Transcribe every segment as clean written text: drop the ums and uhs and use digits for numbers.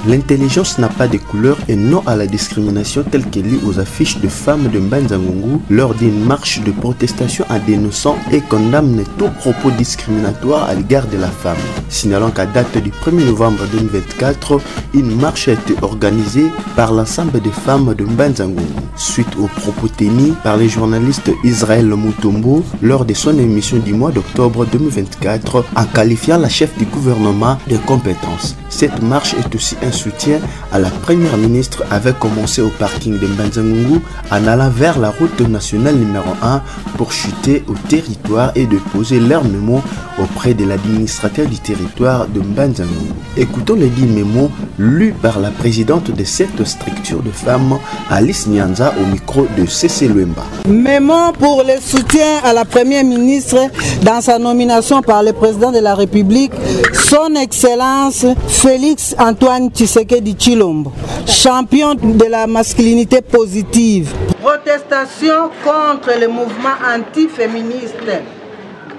L'intelligence n'a pas de couleur et non à la discrimination telle qu'elle lit aux affiches de femmes de Mbanza-Ngungu lors d'une marche de protestation en dénonçant et condamne tout propos discriminatoire à l'égard de la femme. Signalons qu'à date du 1er novembre 2024, une marche a été organisée par l'ensemble des femmes de Mbanza-Ngungu suite aux propos tenus par le journaliste Israël Mutombo lors de son émission du mois d'octobre 2024 en qualifiant la chef du gouvernement de compétence. Cette marche est aussi un soutien à la première ministre avait commencé au parking de Mbanza-Ngungu en allant vers la route nationale numéro 1 pour chuter au territoire et déposer leurs mémos auprès de l'administrateur du territoire de Mbanza-Ngungu. Écoutons les 10 mémos lus par la présidente de cette structure de femmes, Alice Nyanza, au micro de C.C. Luemba. Mémo pour le soutien à la première ministre dans sa nomination par le président de la République, son Excellence Félix Antoine Tshisekedi Tshilombo, champion de la masculinité positive. Protestation contre le mouvement anti-féministe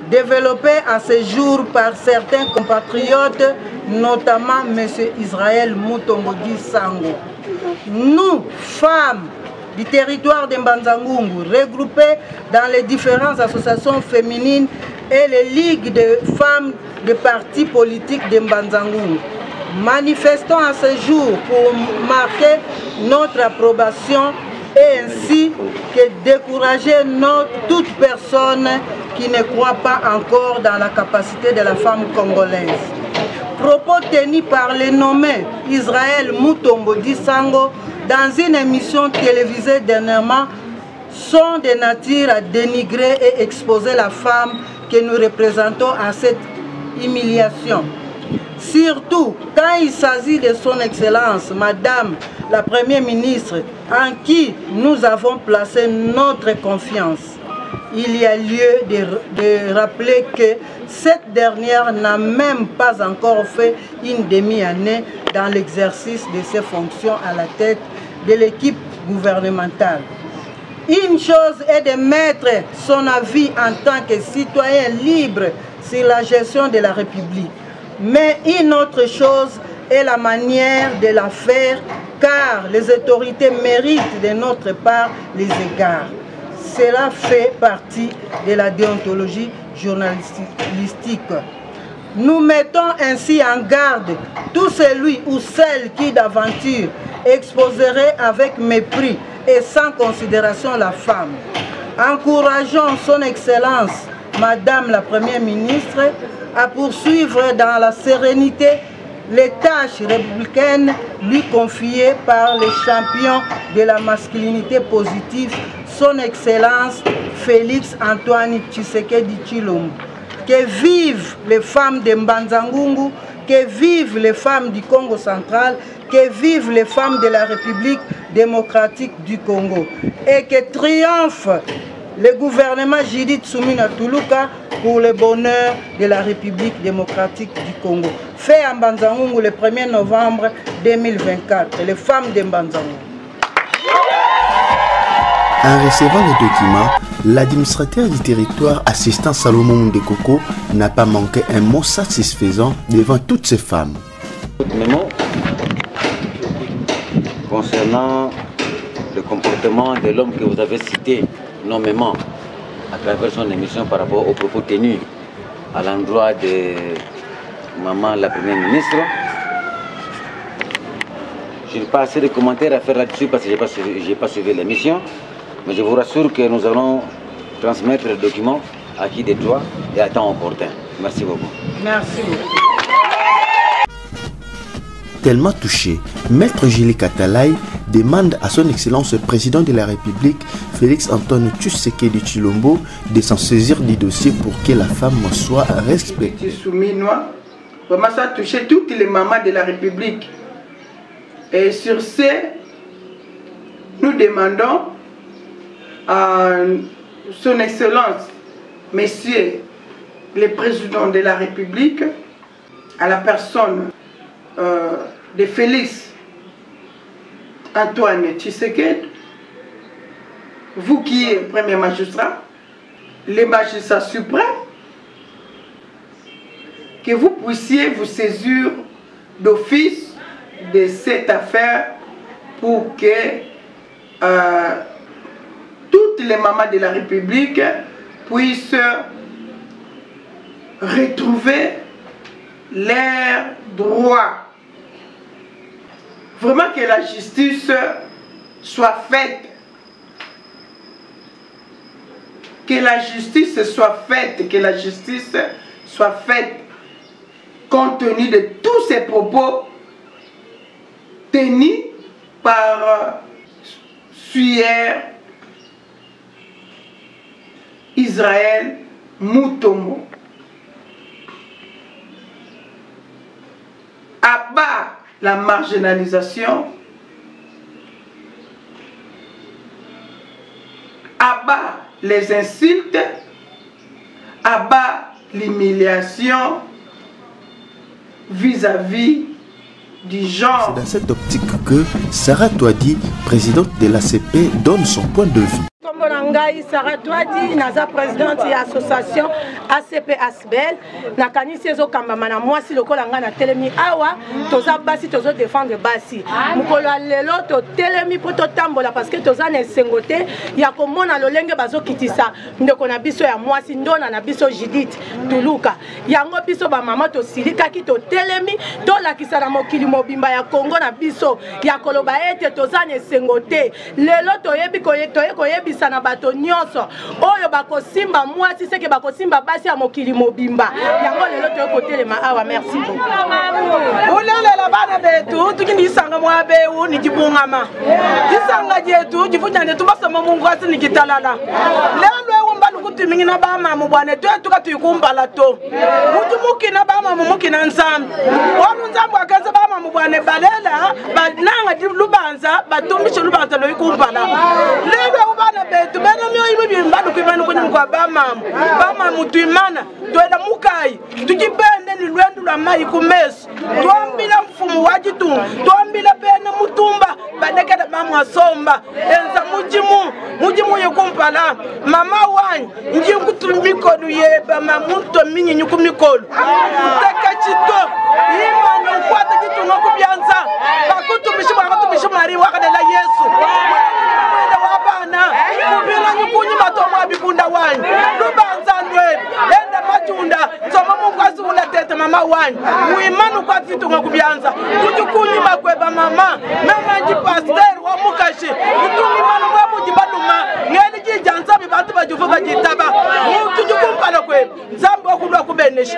développé à ce jour par certains compatriotes, notamment M. Israël Mutombo Sango. Nous, femmes du territoire de Mbanza-Ngungu, regroupées dans les différentes associations féminines et les ligues de femmes de partis politiques de Mbanza-Ngungu, manifestons à ce jour pour marquer notre approbation et ainsi que décourager toute personne qui ne croit pas encore dans la capacité de la femme congolaise. Propos tenus par le nommé Israël Mutombo Sango dans une émission télévisée dernièrement sont de nature à dénigrer et exposer la femme que nous représentons à cette humiliation. Surtout quand il s'agit de son Excellence, Madame la Première ministre, en qui nous avons placé notre confiance. Il y a lieu de rappeler que cette dernière n'a même pas encore fait une demi-année dans l'exercice de ses fonctions à la tête de l'équipe gouvernementale. Une chose est de mettre son avis en tant que citoyen libre sur la gestion de la République. Mais une autre chose est la manière de la faire, car les autorités méritent de notre part les égards. Cela fait partie de la déontologie journalistique. Nous mettons ainsi en garde tout celui ou celle qui d'aventure exposerait avec mépris et sans considération la femme. Encourageons son Excellence, Madame la Première ministre, à poursuivre dans la sérénité les tâches républicaines lui confiées par les champions de la masculinité positive, son Excellence Félix Antoine Tshisekedi Tshilombo. Que vivent les femmes de Mbanza-Ngungu, que vivent les femmes du Congo central, que vivent les femmes de la République démocratique du Congo. Et que triomphe le gouvernement Judith Suminwa Tuluka pour le bonheur de la République démocratique du Congo. Fait à Mbanza-Ngungu le 1er novembre 2024. Les femmes de Mbanza-Ngungu. En recevant les documents, l'administrateur du territoire assistant Salomon Ndekoko n'a pas manqué un mot satisfaisant devant toutes ces femmes. Mémo concernant le comportement de l'homme que vous avez cité nommément à travers son émission par rapport aux propos tenus à l'endroit de maman la Première ministre. Je n'ai pas assez de commentaires à faire là-dessus parce que je n'ai pas suivi l'émission. Mais je vous rassure que nous allons transmettre le document à qui de droit et à temps opportun. Merci beaucoup. Merci beaucoup. Tellement touché, Maître Julie Katalai demande à son Excellence le Président de la République, Félix Antoine Tshisekedi Tshilombo, de s'en saisir du dossier pour que la femme soit respectée. Vraiment, ça a touché toutes les mamans de la République. Et sur ce, nous demandons à son Excellence, Monsieur le Président de la République, à la personne de Félix Antoine Tshisekedi, vous qui êtes premier magistrat, les magistrats suprêmes, que vous puissiez vous saisir d'office de cette affaire pour que toutes les mamans de la République puissent retrouver leurs droits. Vraiment que la justice soit faite. Que la justice soit faite. Que la justice soit faite compte tenu de tous ces propos tenus par Suyer Israël Mutombo. Abat la marginalisation, abat les insultes, abat l'humiliation vis-à-vis du genre. C'est dans cette optique que Sarah Touadi, présidente de l'ACP, donne son point de vue. Sarah Touadi, naza présidente de l'association ACP Asbel, nakanisi ezokamba na mwasi lokola nga na telemi awa toza basi tozo défendre basi. Mukolo lelo to telemi po to tambola parce que toza na sengote ya komona lolenge bazokitisa ndeko na biso ya mwasi ndona na biso Judith Tuluka. Yango biso ba mama to silika ki to telemi to lakisa na mokili mobimba ya Kongo na biso ya koloba ete toza na sengote. Lelo to yebi koyebisa na bato nyonso oyo bakosimba mwasi seke bakosimba basi ya mokili mobimba yango lelo to kotelema awa. Merci beaucoup. Ulele la bana betu tukindi sanga mwabe ni jibungama disanga jetu jifunya tu basoma Mungu asi nikitalala lelo mbalu kutumingi na bama mubwane tu tukatuikumbala to mutumuki na bama mumuki na nzambi wanu nzambi akaza bama mubwane balela bananga lubanza batumishe lubanza lo ikumbala lelo bana betu bana myo ibi mbalu kwimana kunyi kwa bama mutuimana twenda mukai tukipende ni lwendu la mai kumeso tuambila mfumu wajitu tuambila pena mutumba badekada mama somba enza mujimu yekumpala mama wanyi nji kutumikolu yeba mamunto minyi nyukumikolu takachito imano kwata kitu ngokubyanza bakutumishi mari wakadela Yesu wabana kubila nyukunyi matoma bikunda wanyi lubanza ndwe enda matunda soma mukwazi unatete mama wanyi muimanu kwa kitu ngokubyanza tujukunyi makweba mama nji pastor wa mukashi mutumi mano mwabuji baluma ngeni jijanza bibantu bajufu bajitaba tujukumpala kwe nzambo kulwa kubeneshi